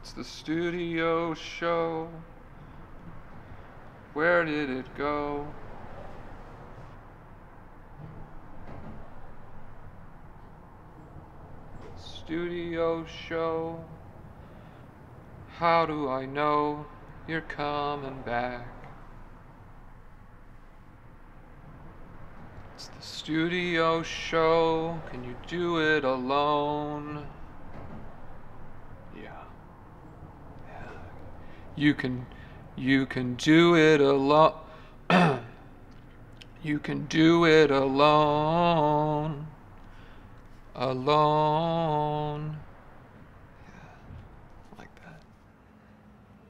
It's the studio show. Where did it go? Studio show. How do I know you're coming back? It's the studio show. Can you do it alone? Yeah. You can do it alone. You can do it alone. Alone. Yeah, like that.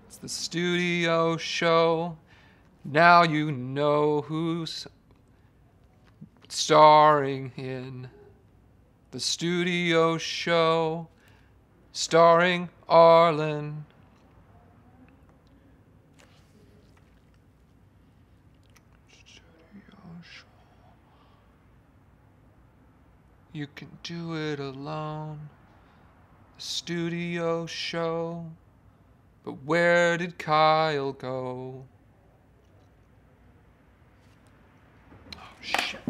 It's the studio show. Now you know who's starring in the studio show, starring Arlin. You can do it alone. Studio show. But where did Keil go? Oh, shit.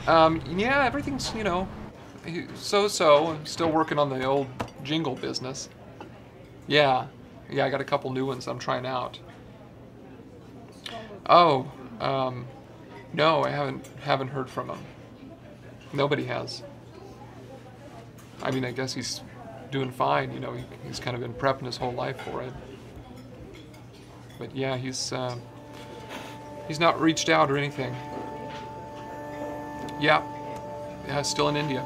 Yeah, everything's, you know, so-so. I'm still working on the old jingle business. Yeah, I got a couple new ones I'm trying out. Oh, no, I haven't heard from him. Nobody has. I mean, I guess he's doing fine, you know, he's kind of been prepping his whole life for it. But yeah, he's not reached out or anything. Yeah, still in India.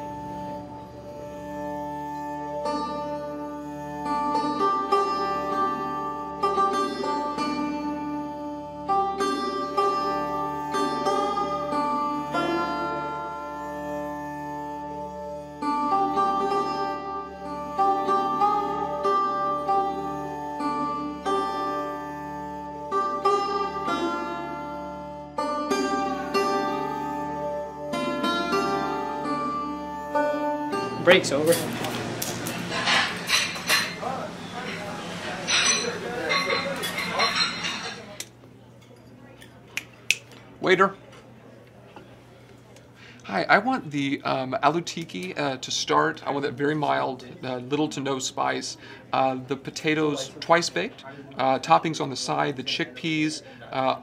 Break's over. Waiter. Hi, I want the aloo tikki to start. I want that very mild, little to no spice. The potatoes twice baked, toppings on the side, the chickpeas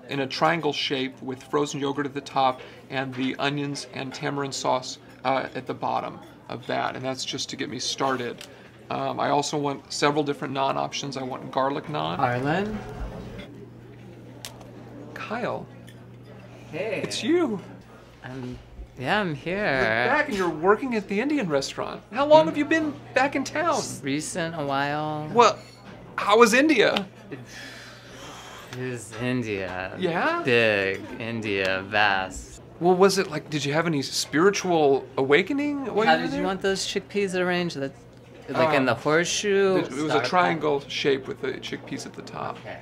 in a triangle shape with frozen yogurt at the top, and the onions and tamarind sauce at the bottom of that, and that's just to get me started. I also want several different naan options. I want garlic naan. Arlin? Keil. Hey. It's you. Yeah, I'm here. You're back and you're working at the Indian restaurant. How long have you been back in town? Recent, a while. Well, how was India? It is India. Yeah? Big, India, vast. Well, was it like, did you have any spiritual awakening while How you were did you there? want those chickpeas arranged? That, like in the horseshoe? It was a triangle shape with the chickpeas at the top. Okay.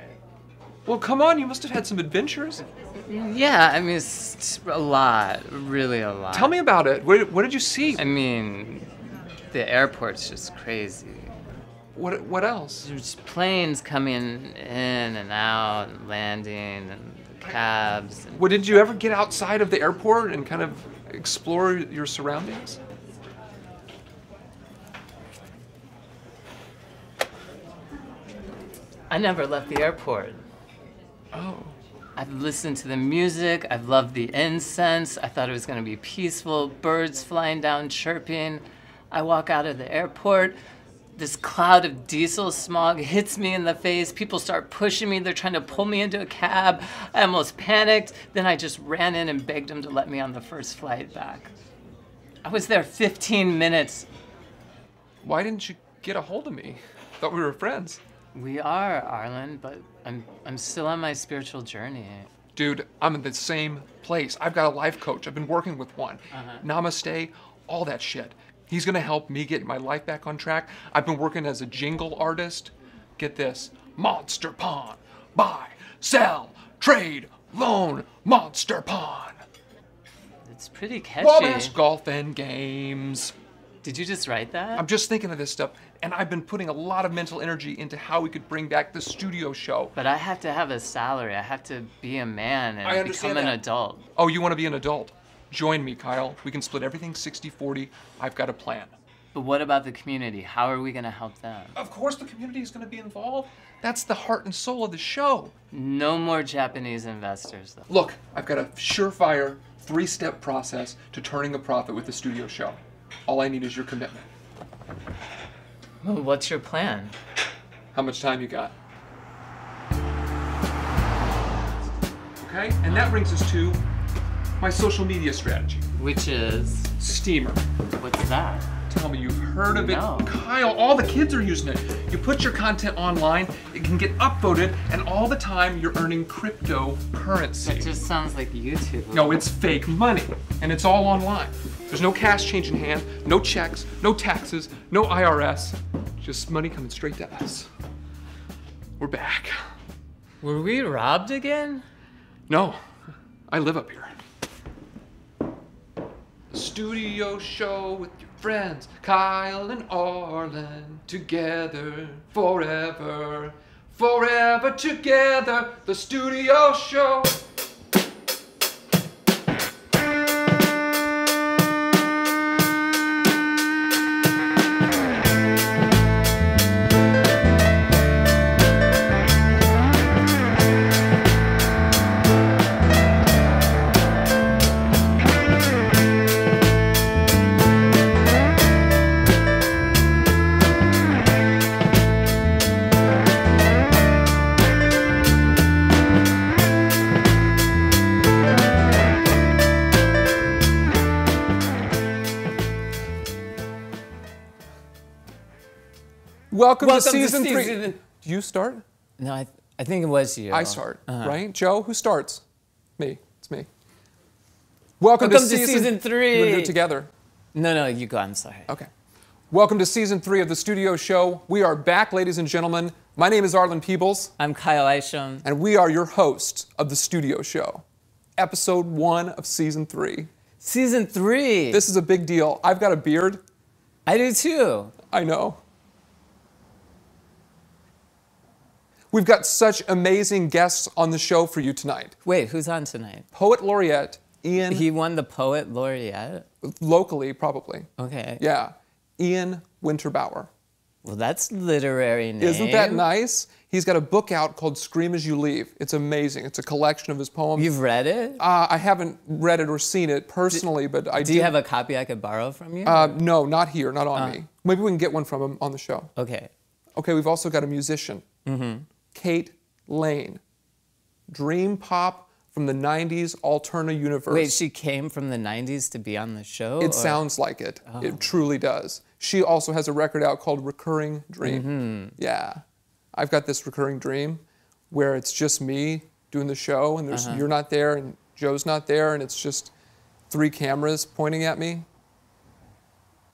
Well, come on, you must have had some adventures. Yeah, I mean, it's a lot. Really a lot. Tell me about it. What did you see? I mean, the airport's just crazy. What else? There's planes coming in and out, and landing, and cabs. And Well, did you ever get outside of the airport and kind of explore your surroundings? I never left the airport. Oh. I've listened to the music, I've loved the incense, I thought it was gonna be peaceful, birds flying down chirping. I walk out of the airport, this cloud of diesel smog hits me in the face, people start pushing me, they're trying to pull me into a cab. I almost panicked, then I just ran in and begged them to let me on the first flight back. I was there 15 minutes. Why didn't you get a hold of me? Thought we were friends. We are, Arlin, but I'm still on my spiritual journey. Dude, I'm in the same place. I've got a life coach. I've been working with one. Namaste, all that shit. He's gonna help me get my life back on track. I've been working as a jingle artist. Get this, Monster Pawn. Buy, sell, trade, loan, Monster Pawn. It's pretty catchy. Romance, golf, and games. Did you just write that? I'm just thinking of this stuff, and I've been putting a lot of mental energy into how we could bring back the studio show. But I have to have a salary. I have to be a man I and understand become an that. adult. Oh, you want to be an adult? Join me, Kyle. We can split everything 60-40. I've got a plan. But what about the community? How are we going to help them? Of course the community is going to be involved. That's the heart and soul of the show. No more Japanese investors, though. Look, I've got a surefire 3-step process to turning a profit with the studio show. All I need is your commitment. Well, what's your plan? How much time you got? Okay, and that brings us to my social media strategy. Which is? Steamer. What's that? Tell me you've heard of No. it. Kyle, all the kids are using it. You put your content online, it can get upvoted, and all the time you're earning cryptocurrency. It just sounds like YouTube. No, it's fake money, and it's all online. There's no cash change in hand, no checks, no taxes, no IRS, just money coming straight to us. We're back. Were we robbed again? No, I live up here. A studio show with your friends, Keil and Arlin, together forever, forever together, the studio show. Welcome to season 3. Do you start? No, I think it was you. I start, right? Joe, who starts? Me. It's me. Welcome to season 3. We're going to do it together. No, you go. I'm sorry. Okay. Welcome to season 3 of the studio show. We are back, ladies and gentlemen. My name is Arlin Peebles. I'm Keil Laine. And we are your hosts of the studio show. Episode 1 of season 3. Season 3. This is a big deal. I've got a beard. I do too. I know. We've got such amazing guests on the show for you tonight. Wait, who's on tonight? Poet laureate Ian. He won the Poet Laureate? Locally, probably. Okay. Yeah. Ian Winterbauer. Well, that's literary name. Isn't that nice? He's got a book out called Scream As You Leave. It's amazing. It's a collection of his poems. You've read it? I haven't read it or seen it personally, but I do. Do you have a copy I could borrow from you? No, not here, not on me. Maybe we can get one from him on the show. Okay. Okay, we've also got a musician. Kate Laine. Dream pop from the 90s Alterna universe. Wait, she came from the 90s to be on the show? It sounds like it. It truly does. She also has a record out called Recurring Dream. Yeah. I've got this recurring dream where it's just me doing the show, and there's you're not there and Joe's not there, and it's just 3 cameras pointing at me.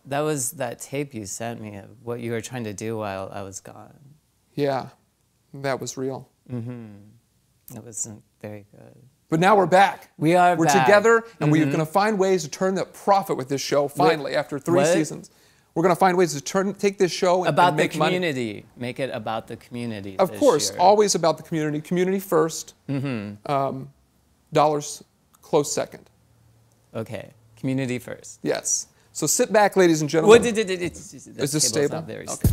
That was that tape you sent me of what you were trying to do while I was gone. Yeah, that was real. It wasn't very good. But now we're back. We're back. Together, and we're going to find ways to turn the profit with this show finally after 3 seasons. We're going to find ways to take this show and make the community. Money. Make it about the community. Of course, always about the community. Community first. Dollars close second. Okay, community first. Yes. So sit back, ladies and gentlemen. Is this stable? Not very okay.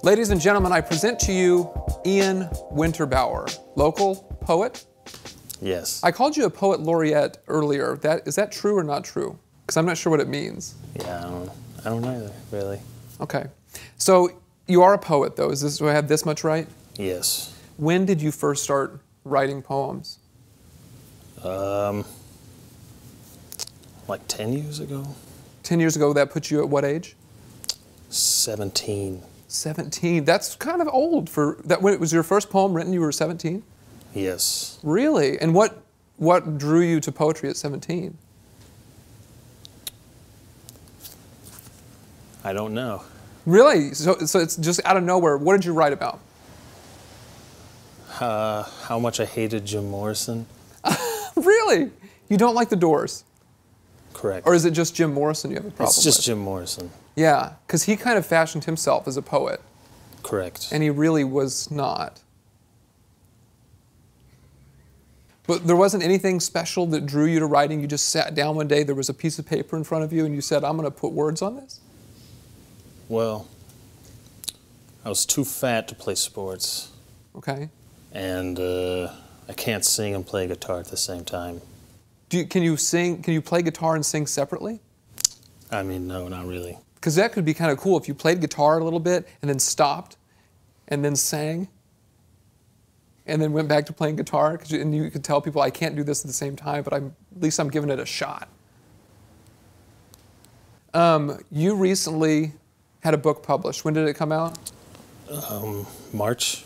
Ladies and gentlemen, I present to you Ian Winterbauer, local poet. Yes. I called you a poet laureate earlier. Is that true or not true? Because I'm not sure what it means. Yeah, I don't either, really. Okay. So you are a poet, though. Do I have this much right? Yes. When did you first start writing poems? Like 10 years ago? 10 years ago, that put you at what age? 17. 17. That's kind of old for that. When it was your first poem written, you were 17? Yes. Really? And what drew you to poetry at 17? I don't know. Really? So it's just out of nowhere. What did you write about? How much I hated Jim Morrison. Really? You don't like the Doors? Correct. Or is it just Jim Morrison you have a problem with? It's just Jim Morrison. Yeah, because he kind of fashioned himself as a poet. Correct. And he really was not. But there wasn't anything special that drew you to writing? You just sat down one day, there was a piece of paper in front of you, and you said, I'm going to put words on this? Well, I was too fat to play sports. Okay. And I can't sing and play guitar at the same time. Can you sing? Can you play guitar and sing separately? I mean, no, not really. Because that could be kind of cool if you played guitar a little bit and then stopped and then sang and then went back to playing guitar. And you could tell people, I can't do this at the same time, but at least I'm giving it a shot. You recently had a book published. When did it come out? March?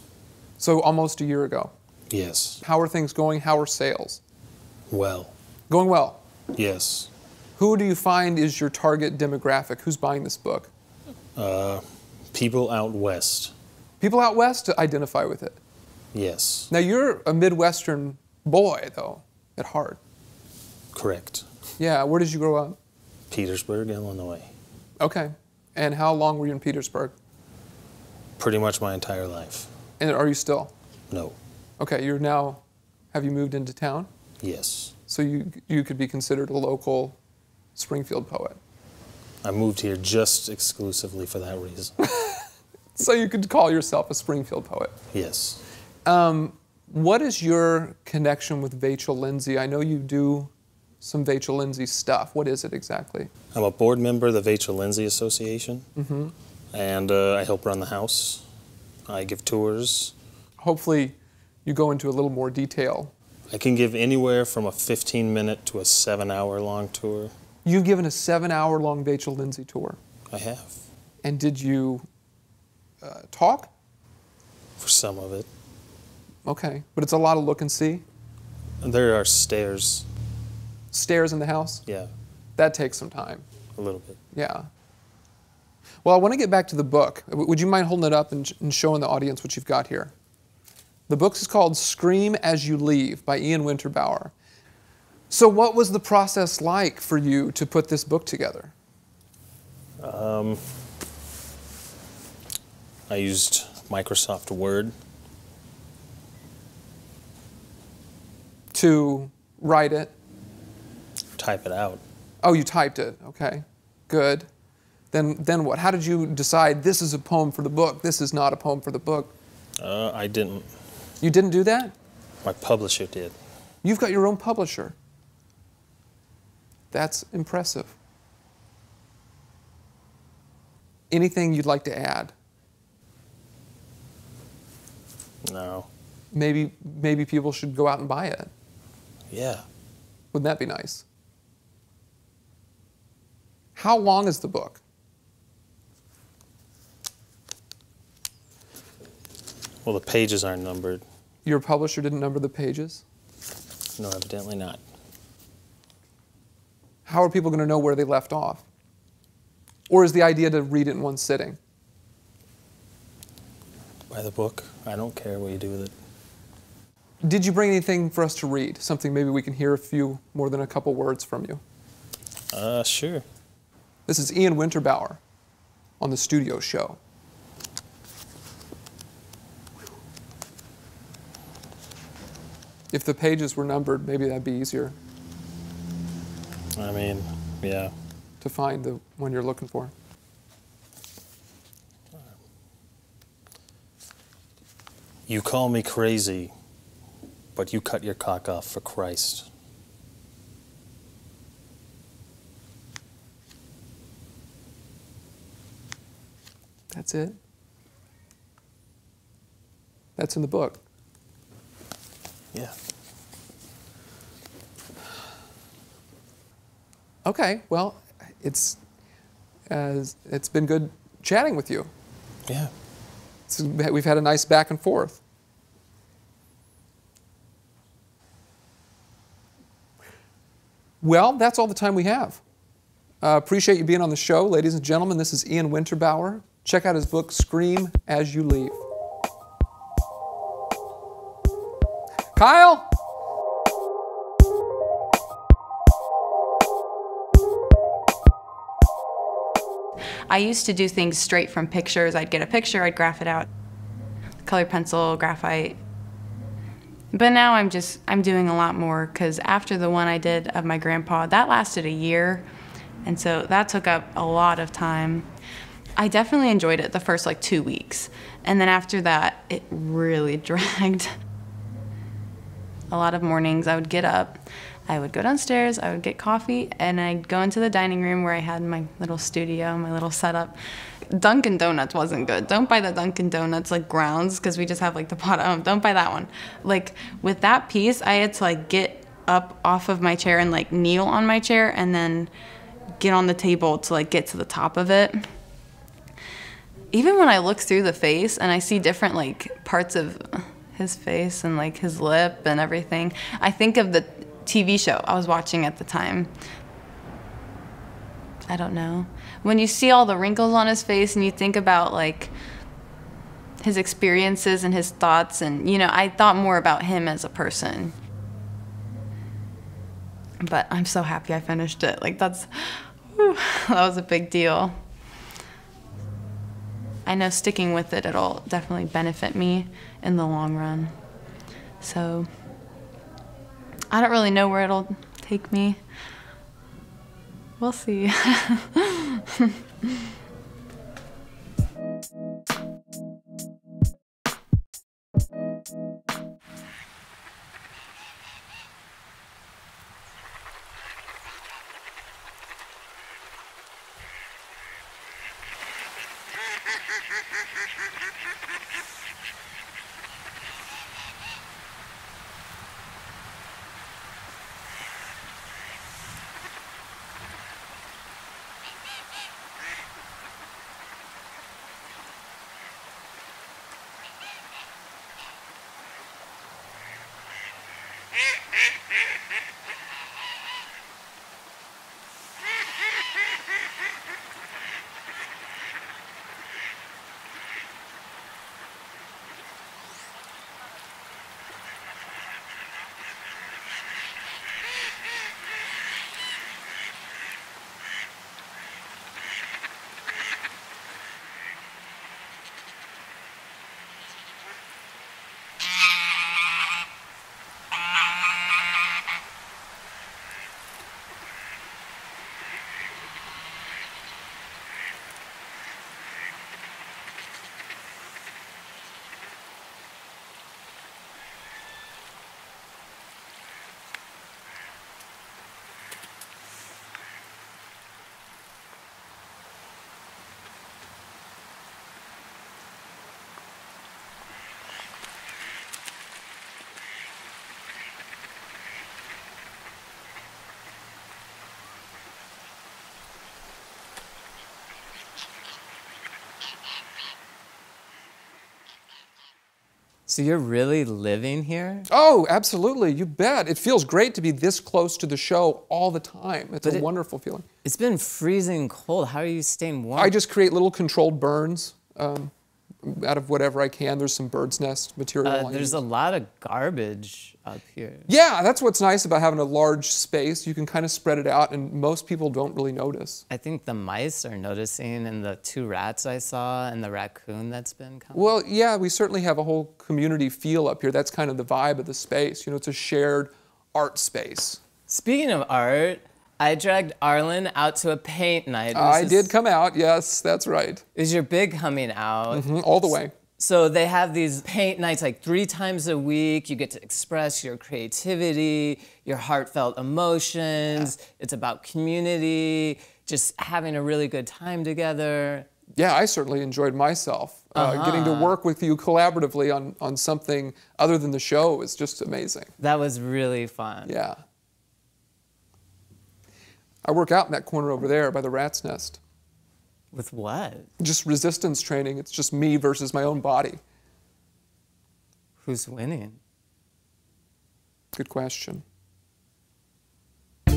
So almost a year ago. Yes. How are things going? How are sales? Well. Going well? Yes. Who do you find is your target demographic? Who's buying this book? People out west. People out west to identify with it. Yes. Now you're a Midwestern boy, though, at heart. Correct. Yeah, where did you grow up? Petersburg, Illinois. Okay. And how long were you in Petersburg? Pretty much my entire life. And are you still? No. Okay, have you moved into town? Yes. So you could be considered a local Springfield poet. I moved here just exclusively for that reason. So you could call yourself a Springfield poet. Yes. What is your connection with Vachel Lindsay? I know you do some Vachel Lindsay stuff. What is it exactly? I'm a board member of the Vachel Lindsay Association, and I help run the house. I give tours. Hopefully you go into a little more detail. I can give anywhere from a 15-minute to a 7-hour-long tour. You've given a 7-hour-long Vachel Lindsay tour. I have. And did you talk? For some of it. Okay, but it's a lot of look and see? There are stairs. Stairs in the house? Yeah. That takes some time. A little bit. Yeah. Well, I want to get back to the book. Would you mind holding it up and showing the audience what you've got here? The book is called Scream As You Leave by Ian Winterbauer. So what was the process like for you to put this book together? I used Microsoft Word. To write it? Type it out. Oh, you typed it. Okay, good. Then what? How did you decide this is a poem for the book, this is not a poem for the book? I didn't. You didn't do that? My publisher did. You've got your own publisher. That's impressive. Anything you'd like to add? No. Maybe people should go out and buy it. Yeah. Wouldn't that be nice? How long is the book? Well, the pages aren't numbered. Your publisher didn't number the pages? No, evidently not. How are people going to know where they left off? Or is the idea to read it in one sitting? Buy the book. I don't care what you do with it. Did you bring anything for us to read? Something maybe we can hear a few, more than a couple words from you? Sure. This is Ian Winterbauer on The Studio Show. If the pages were numbered, maybe that'd be easier. I mean, yeah. To find the one you're looking for. You call me crazy, but you cut your cock off for Christ. That's it. That's in the book. Yeah. Okay, well, it's been good chatting with you. Yeah. We've had a nice back and forth. Well, that's all the time we have. Appreciate you being on the show, ladies and gentlemen. This is Ian Winterbauer. Check out his book, Scream As You Leave. Kyle? I used to do things straight from pictures. I'd get a picture, I'd graph it out. Color pencil, graphite. But now I'm doing a lot more, because after the one I did of my grandpa, that lasted a year. And so that took up a lot of time. I definitely enjoyed it the first like 2 weeks. And then after that, it really dragged. A lot of mornings I would get up, I would go downstairs, I would get coffee, and I'd go into the dining room where I had my little studio, my little setup. Dunkin' Donuts wasn't good. Don't buy the Dunkin' Donuts like grounds, because we just have like the pot at home. Don't buy that one. Like with that piece, I had to like get up off of my chair and like kneel on my chair and then get on the table to like get to the top of it. Even when I look through the face and I see different like parts of his face and like his lip and everything, I think of the TV show I was watching at the time. I don't know. When you see all the wrinkles on his face and you think about like his experiences and his thoughts, and you know, I thought more about him as a person. But I'm so happy I finished it. Like that was a big deal. I know sticking with it, it'll definitely benefit me in the long run. So I don't really know where it'll take me. We'll see. So you're really living here? Oh, absolutely. You bet. It feels great to be this close to the show all the time. It's a wonderful feeling. It's been freezing cold. How are you staying warm? I just create little controlled burns out of whatever I can. There's some bird's nest material. There's a lot of garbage up here. Yeah, that's what's nice about having a large space. You can kind of spread it out, and most people don't really notice. I think the mice are noticing, and the 2 rats I saw, and the raccoon that's been coming. Well, yeah, we certainly have a whole community feel up here. That's kind of the vibe of the space. You know, it's a shared art space. Speaking of art, I dragged Arlin out to a paint night. I did come out, yes, that's right. Is your big coming out? All the way. So they have these paint nights like 3 times a week. You get to express your creativity, your heartfelt emotions. It's about community, just having a really good time together. Yeah, I certainly enjoyed myself. Getting to work with you collaboratively on something other than the show is just amazing. That was really fun. Yeah. I work out in that corner over there by the rat's nest. With what? Just resistance training. It's just me versus my own body. Who's winning? Good question. You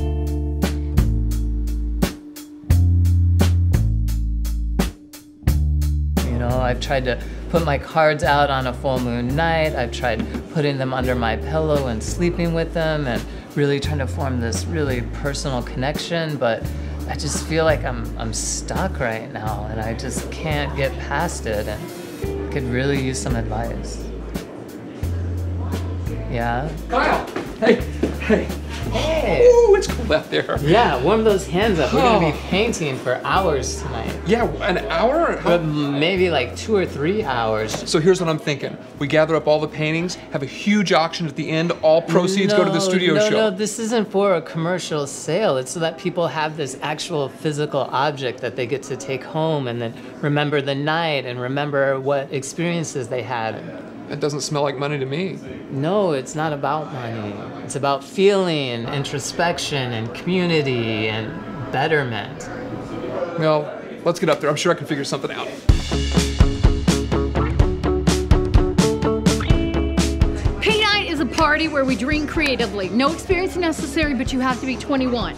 know, I've tried to put my cards out on a full moon night. I've tried putting them under my pillow and sleeping with them and really trying to form this really personal connection, but I just feel like I'm stuck right now and I just can't get past it, and I could really use some advice. Yeah? Kyle! Hey! Hey! Hey! Ooh, it's cold out there. Yeah, warm those hands up. We're gonna be painting for hours tonight. Yeah, an hour? But maybe like 2 or 3 hours. So here's what I'm thinking. We gather up all the paintings, have a huge auction at the end, all proceeds go to the studio show. No, this isn't for a commercial sale. It's so that people have this actual physical object that they get to take home and then remember the night and remember what experiences they had. It doesn't smell like money to me. No, it's not about money. It's about feeling, introspection, and community, and betterment. Well, let's get up there. I'm sure I can figure something out. Paint Nite is a party where we drink creatively. No experience necessary, but you have to be 21.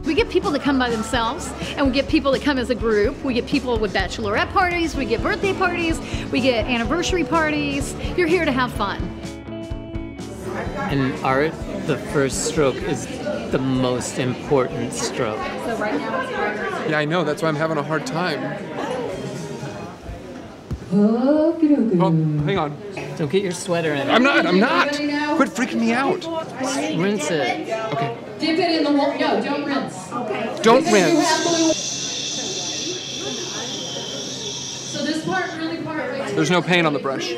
We get people that come by themselves, and we get people that come as a group. We get people with bachelorette parties, we get birthday parties, we get anniversary parties. You're here to have fun. In art, the first stroke is the most important stroke. So right now it's hard. Yeah, I know. That's why I'm having a hard time. Oh, hang on. Don't get your sweater in. I'm not. Quit freaking me out. Rinse it. Okay. Dip it in the water. No, don't rinse. Okay. Don't rinse. So this part, really part right here. There's no paint on the brush.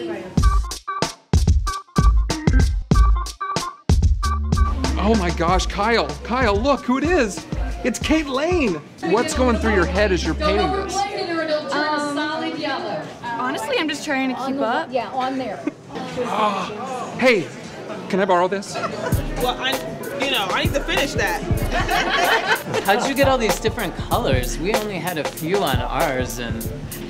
Oh my gosh, Kyle. Kyle, look who it is. It's Kate Laine. What's going through your head as you're painting this? Solid yellow. Honestly, I'm just trying to keep up. Yeah, on there. Hey, can I borrow this? Well, I need to finish that. How'd you get all these different colors? We only had a few on ours, and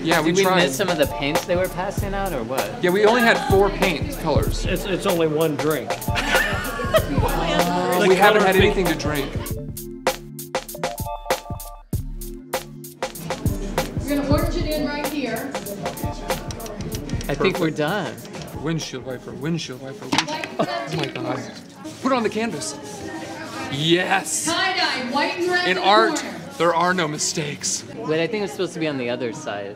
Yeah, did we tried. miss some of the paints they were passing out, or what? Yeah, we only had 4 paint colors. It's only one drink. We haven't had anything to drink. We're gonna orange it in right here. I think we're done. Windshield wiper, windshield wiper, windshield. Oh my God. Put it on the canvas. Yes. Tie-dye, white and red In the art, corner. there are no mistakes. Wait, I think it's supposed to be on the other side.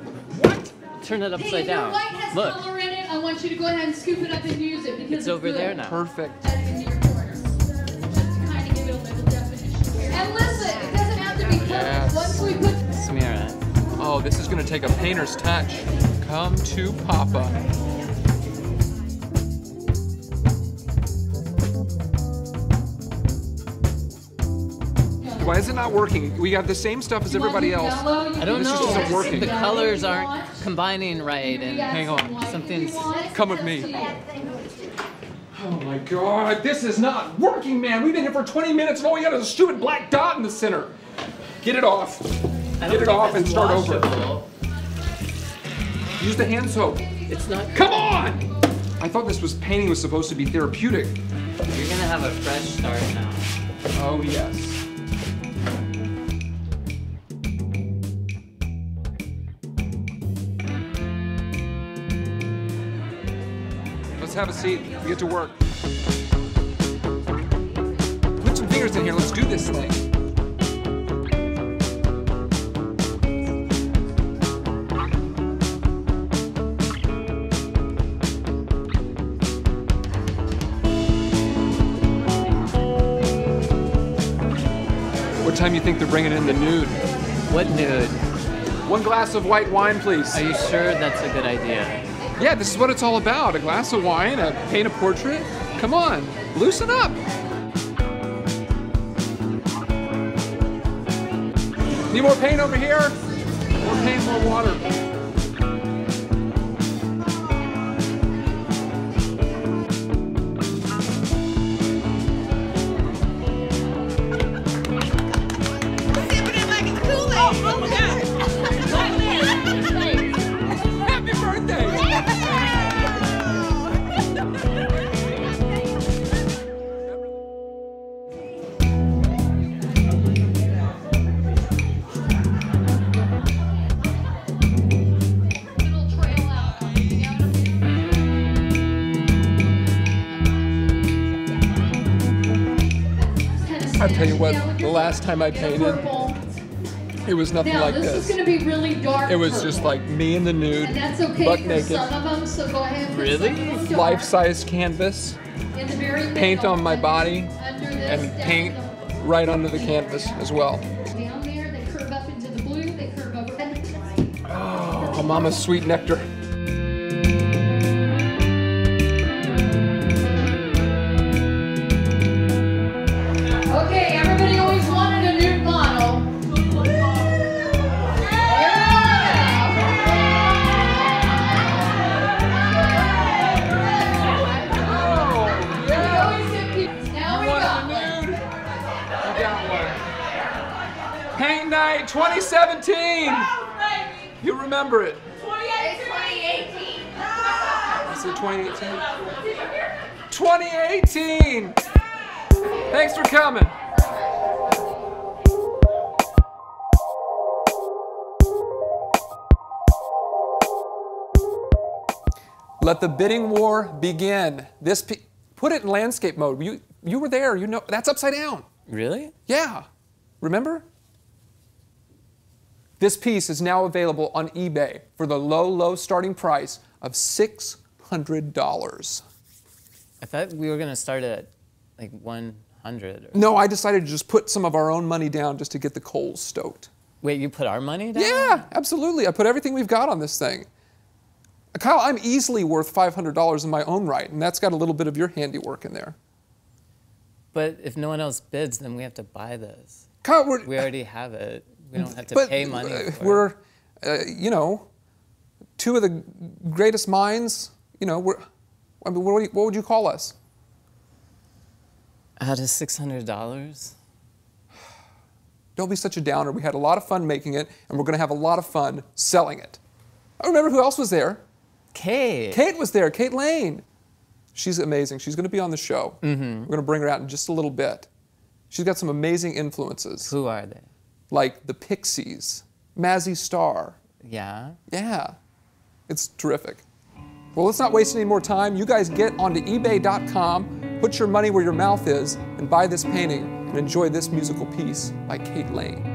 Turn it Hey, upside if your down. white has Look, color in it, I want you to go ahead and scoop it up and use it because it's over there now. Perfect. Add it into your corner. Just to kind of give it a little definition. And listen, it doesn't have to be perfect. Yes. Once we put Smear it. Oh, this is gonna take a painter's touch. Come to Papa. Why is it not working? We got the same stuff as everybody else. I don't This know. just isn't working. The colors aren't combining right, and Hang on. something's. Come with me. Oh my God, this is not working, man. We've been here for 20 minutes and all we got is a stupid black dot in the center. Get it off. Get it off and start over. Use the hand soap. It's not. Come on! I thought this was painting was supposed to be therapeutic. You're gonna have a fresh start now. Oh yes. Let's have a seat. We get to work. Put some fingers in here. Let's do this thing. What time do you think they're bringing in the nude? What nude? 1 glass of white wine, please. Are you sure that's a good idea? Yeah, this is what it's all about. A glass of wine, paint a portrait. Come on, loosen up. Need more paint over here? More paint, more water. Happy birthday! I tell you what, the last time I painted, it was nothing like this. This is going to be really dark. It was just like me in the nude, and that's okay butt for naked. some of them, so go ahead. Really? Life-size canvas, In the very paint on my body, under this, and down paint the- right under the canvas as well. Down there, they curve up into the blue, they curve over. Oh, mama's sweet nectar. Okay, everybody always wanted a nude model. Now we got one. You got one. Paint Nite 2017. You remember it. Is it 2018? 2018. Thanks for coming. Let the bidding war begin. Put it in landscape mode. You were there. You know that's upside down. Really? Yeah. Remember? This piece is now available on eBay for the low starting price of $600. I thought we were gonna start at like 100. Or... No, I decided to just put some of our own money down just to get the coals stoked. Wait, you put our money down? Yeah, absolutely. I put everything we've got on this thing. Kyle, I'm easily worth $500 in my own right, and that's got a little bit of your handiwork in there. But if no one else bids, then we have to buy this. Kyle, We already have it. We don't have to pay money for we're, you know, two of the greatest minds. You know, I mean, what would you call us? Out of $600? Don't be such a downer. We had a lot of fun making it, and we're going to have a lot of fun selling it. I remember who else was there. Kate. Kate was there, Kate Laine. She's amazing. She's going to be on the show. Mm-hmm. We're going to bring her out in just a little bit. She's got some amazing influences. Who are they? Like the Pixies, Mazzy Star. Yeah? Yeah, it's terrific. Well, let's not waste any more time. You guys get onto ebay.com, put your money where your mouth is, and buy this painting and enjoy this musical piece by Kate Laine.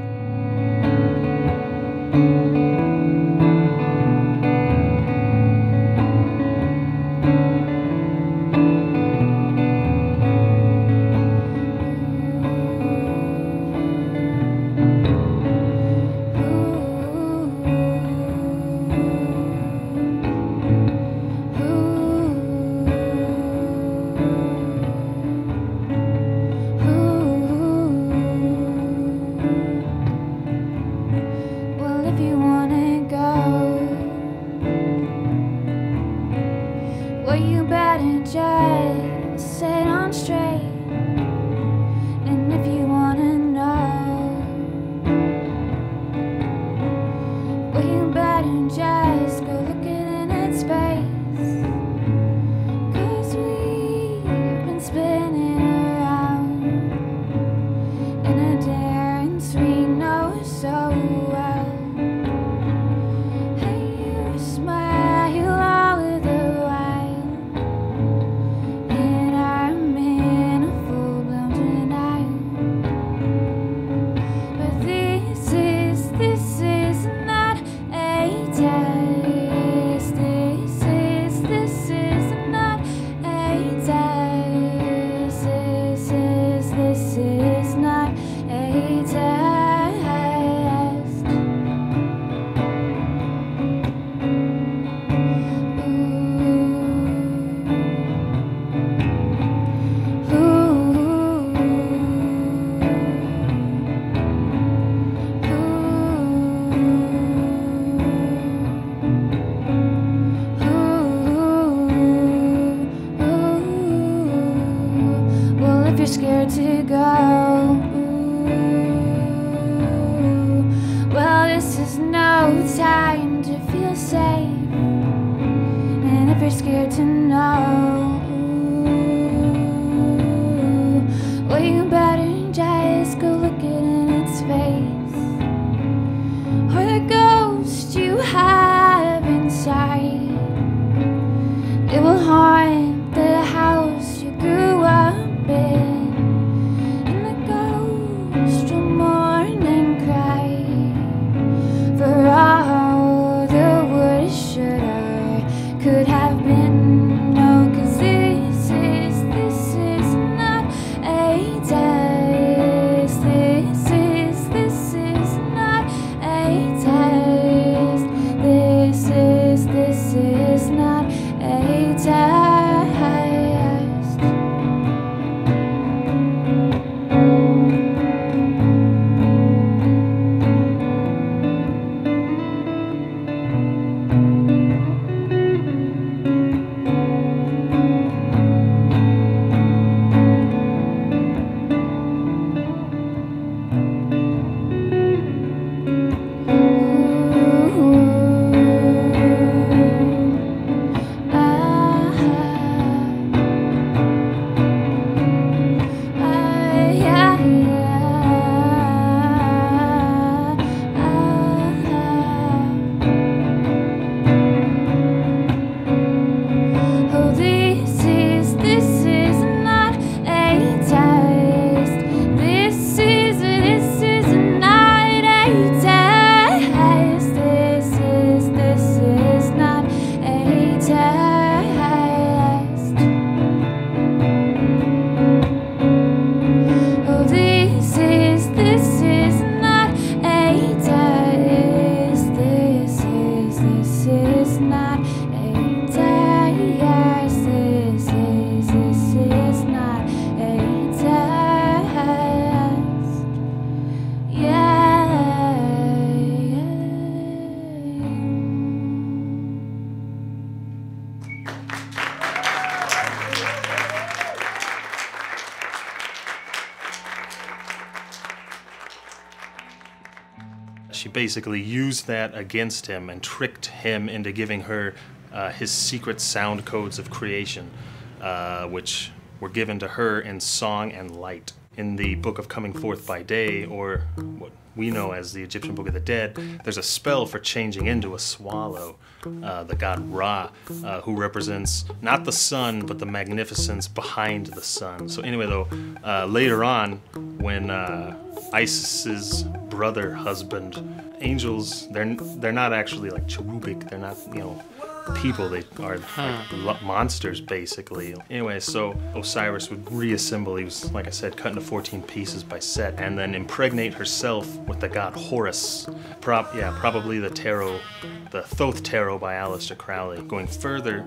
In our never scared to know. Well, you better just go look it in its face, or the ghost you have inside, it will haunt the house you grew up in, and the ghost will mourn and cry for all the would, shoulda, could have been. No, 'cause this is not a test. This is not a test. This is not a test. She basically used that against him and tricked him into giving her his secret sound codes of creation, which were given to her in song and light. In the Book of Coming Forth by Day, or what we know as the Egyptian Book of the Dead, there's a spell for changing into a swallow, the god Ra, who represents not the sun, but the magnificence behind the sun. So anyway, though, later on, when Isis's brother husband, angels, they're not actually like cherubic, they're not, you know, people, they are like monsters basically. Anyway, so Osiris would reassemble, he was, like I said, cut into 14 pieces by Set, and then impregnate herself with the god Horus. Probably the tarot, the Thoth Tarot by Aleister Crowley. Going further,